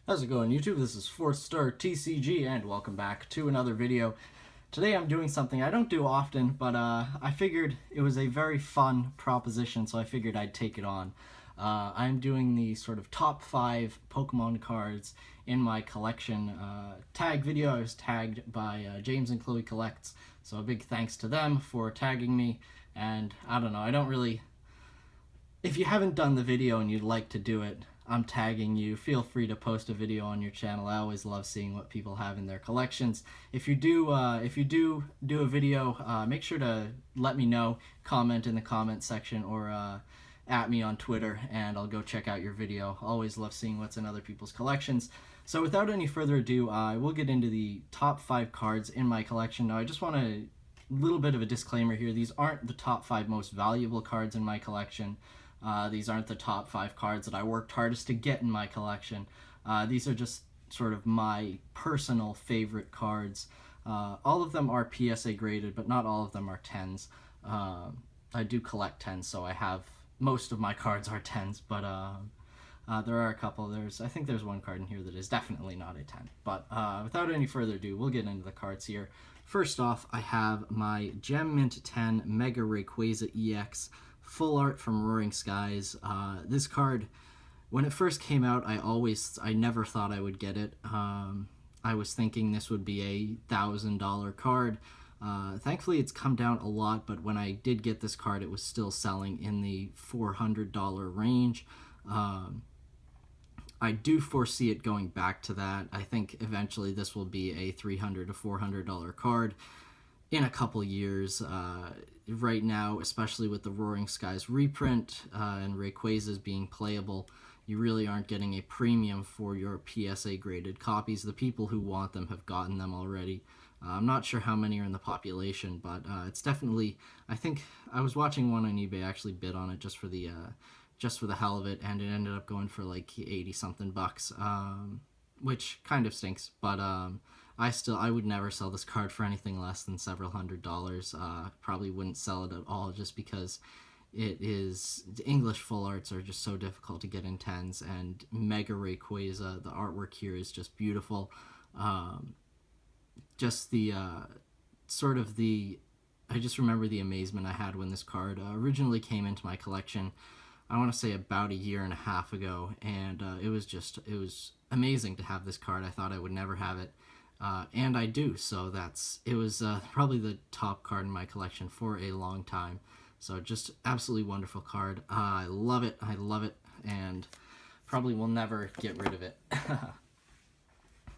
How's it going, YouTube? This is FourthStarTCG, and welcome back to another video. Today I'm doing something I don't do often, but I figured it was a very fun proposition, so I figured I'd take it on. I'm doing the sort of top 5 Pokemon cards in my collection tag video. I was tagged by James and Chloe Collects, so a big thanks to them for tagging me. And I don't know, I don't really... If you haven't done the video and you'd like to do it, I'm tagging you. Feel free to post a video on your channel. I always love seeing what people have in their collections. If you do a video, make sure to let me know. Comment in the comment section or at me on Twitter, and I'll go check out your video. Always love seeing what's in other people's collections. So without any further ado, I will get into the top 5 cards in my collection. Now I just want a little bit of a disclaimer here. These aren't the top 5 most valuable cards in my collection. These aren't the top 5 cards that I worked hardest to get in my collection. These are just sort of my personal favorite cards. All of them are PSA graded, but not all of them are 10s. I do collect 10s, so I have most of my cards are 10s, but there are a couple. I think there's one card in here that is definitely not a 10. But without any further ado, we'll get into the cards here. First off, I have my Gem Mint 10 Mega Rayquaza EX. Full art from Roaring Skies. This card, when it first came out, I never thought I would get it. I was thinking this would be a $1,000 card. Thankfully, it's come down a lot, but when I did get this card, it was still selling in the $400 range. I do foresee it going back to that. I think eventually this will be a $300 to $400 card in a couple years. Right now, especially with the Roaring Skies reprint and Rayquaza's being playable, you really aren't getting a premium for your PSA graded copies. The people who want them have gotten them already. I'm not sure how many are in the population, but it's definitely... I think I was watching one on eBay actually bid on it just for the hell of it, and it ended up going for like 80 something bucks, which kind of stinks, but I would never sell this card for anything less than several $100s. Probably wouldn't sell it at all, just because the English full arts are just so difficult to get in 10s, and Mega Rayquaza, the artwork here is just beautiful. Just the I just remember the amazement I had when this card originally came into my collection. I want to say about a year and a half ago, and it was amazing to have this card. I thought I would never have it. And I do, so it was probably the top card in my collection for a long time. So just absolutely wonderful card. I love it, and probably will never get rid of it.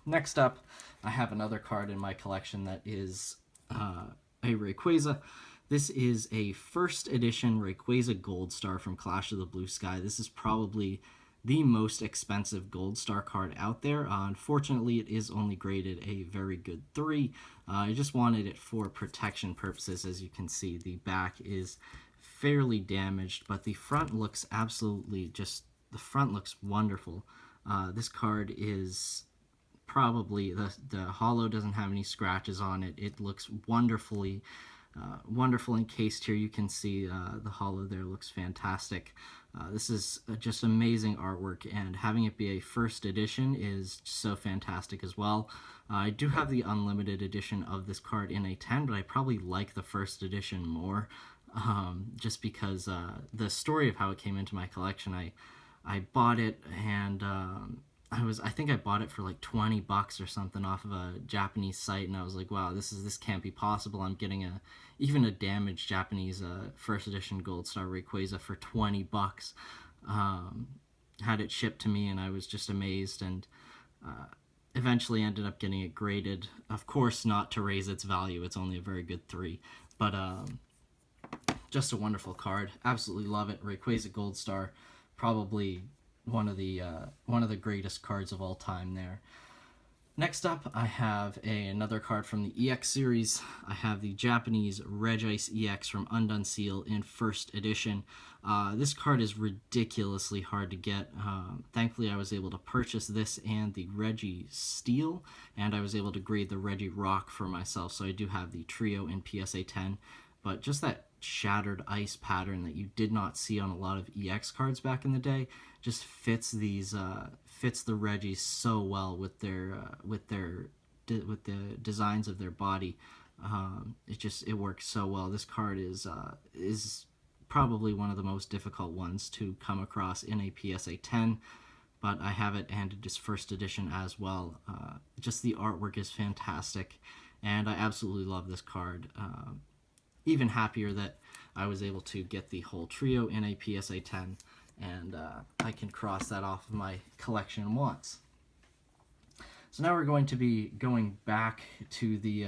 Next up, I have another card in my collection that is a Rayquaza. This is a first edition Rayquaza Gold Star from Clash of the Blue Sky. This is probably the most expensive Gold Star card out there. Unfortunately, it is only graded a very good 3. I just wanted it for protection purposes. As you can see, the back is fairly damaged, but the front looks the front looks wonderful. This card is probably, the holo doesn't have any scratches on it. It looks wonderfully wonderful encased here. You can see the holo there looks fantastic. This is just amazing artwork, and having it be a first edition is so fantastic as well. I do have the unlimited edition of this card in a 10, but I probably like the first edition more, just because the story of how it came into my collection. I bought it, and I think I bought it for like 20 bucks or something off of a Japanese site, and I was like, wow, this can't be possible. I'm getting even a damaged Japanese first edition Gold Star Rayquaza for 20 bucks. Had it shipped to me, and I was just amazed, and eventually ended up getting it graded. Of course, not to raise its value. It's only a very good 3, but just a wonderful card. Absolutely love it. Rayquaza Gold Star, probably one of the greatest cards of all time there. Next up, I have another card from the EX series. I have the Japanese Regice EX from Undone Seal in first edition. This card is ridiculously hard to get. Thankfully, I was able to purchase this and the Regi Steel, and I was able to grade the Regi Rock for myself, so I do have the trio in PSA 10. But just that shattered ice pattern that you did not see on a lot of EX cards back in the day. Just fits these fits the Reggies so well with the designs of their body. It works so well. This card is probably one of the most difficult ones to come across in a PSA 10, but I have it, and it is first edition as well. Just the artwork is fantastic, and I absolutely love this card. Even happier that I was able to get the whole trio in a PSA 10, and I can cross that off of my collection once. So now we're going to be going back to the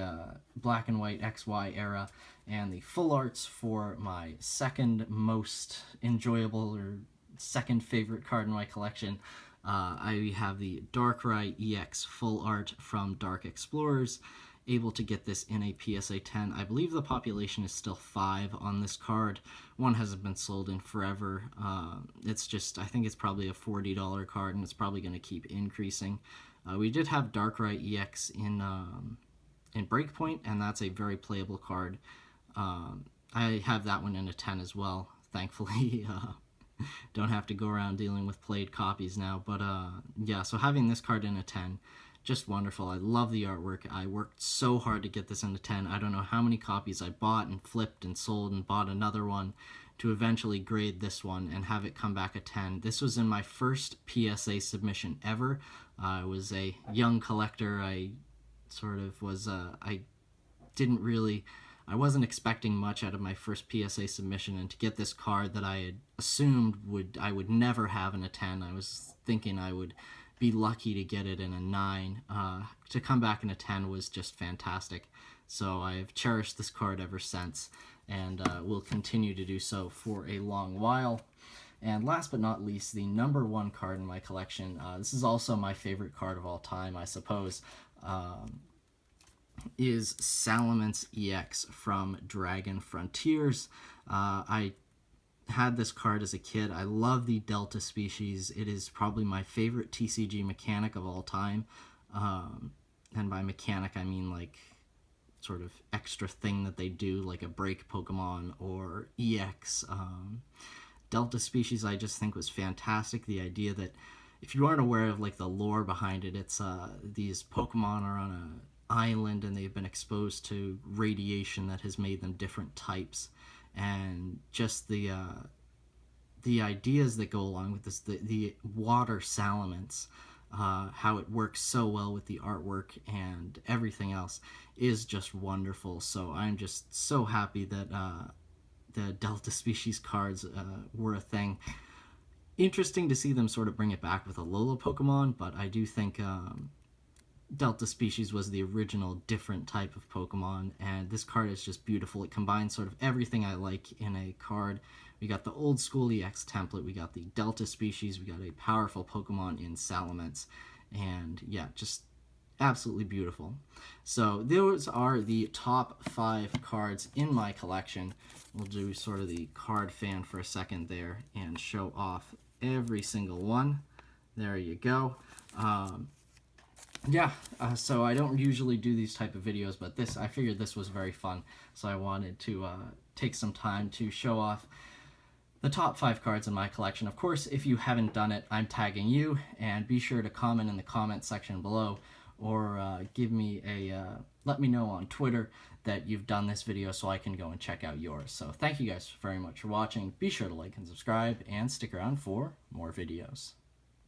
black and white XY era and the full arts for my second most enjoyable or second favorite card in my collection. I have the Darkrai EX full art from Dark Explorers. Able to get this in a PSA 10. I believe the population is still 5 on this card. One hasn't been sold in forever. It's just, I think it's probably a $40 card, and it's probably going to keep increasing. We did have Darkrai EX in Breakpoint, and that's a very playable card. I have that one in a 10 as well, thankfully. Don't have to go around dealing with played copies now, but yeah, so having this card in a 10, just wonderful. I love the artwork. I worked so hard to get this in a 10. I don't know how many copies I bought and flipped and sold and bought another one to eventually grade this one and have it come back a 10. This was in my first PSA submission ever. I was a young collector. I sort of was, I wasn't expecting much out of my first PSA submission, and to get this card that I had assumed I would never have in a 10, I was thinking I would be lucky to get it in a 9. To come back in a 10 was just fantastic. So I've cherished this card ever since, and will continue to do so for a long while. And last but not least, the number 1 card in my collection. This is also my favorite card of all time, I suppose. Is Salamence EX from Dragon Frontiers. I had this card as a kid. I love the Delta species. It is probably my favorite TCG mechanic of all time. And by mechanic, I mean like sort of extra thing that they do, like a break Pokemon or EX. Delta species I just think was fantastic. The idea that, if you aren't aware of like the lore behind it, it's these Pokemon are on an island and they've been exposed to radiation that has made them different types. And just the ideas that go along with this, the water Salamence, how it works so well with the artwork and everything else is just wonderful. So I'm just so happy that the Delta species cards were a thing. Interesting to see them sort of bring it back with a Alola Pokemon, but I do think Delta species was the original different type of Pokemon, and this card is just beautiful. It combines sort of everything I like in a card. We got the old school EX template, we got the Delta species, we got a powerful Pokemon in Salamence, and yeah, just absolutely beautiful. So those are the top 5 cards in my collection. We'll do sort of the card fan for a second there and show off every single one. There you go. Yeah, so I don't usually do these type of videos, but I figured this was very fun, so I wanted to take some time to show off the top 5 cards in my collection. Of course, if you haven't done it, I'm tagging you, and be sure to comment in the comment section below, or let me know on Twitter that you've done this video so I can go and check out yours. So thank you guys very much for watching. Be sure to like and subscribe, and stick around for more videos.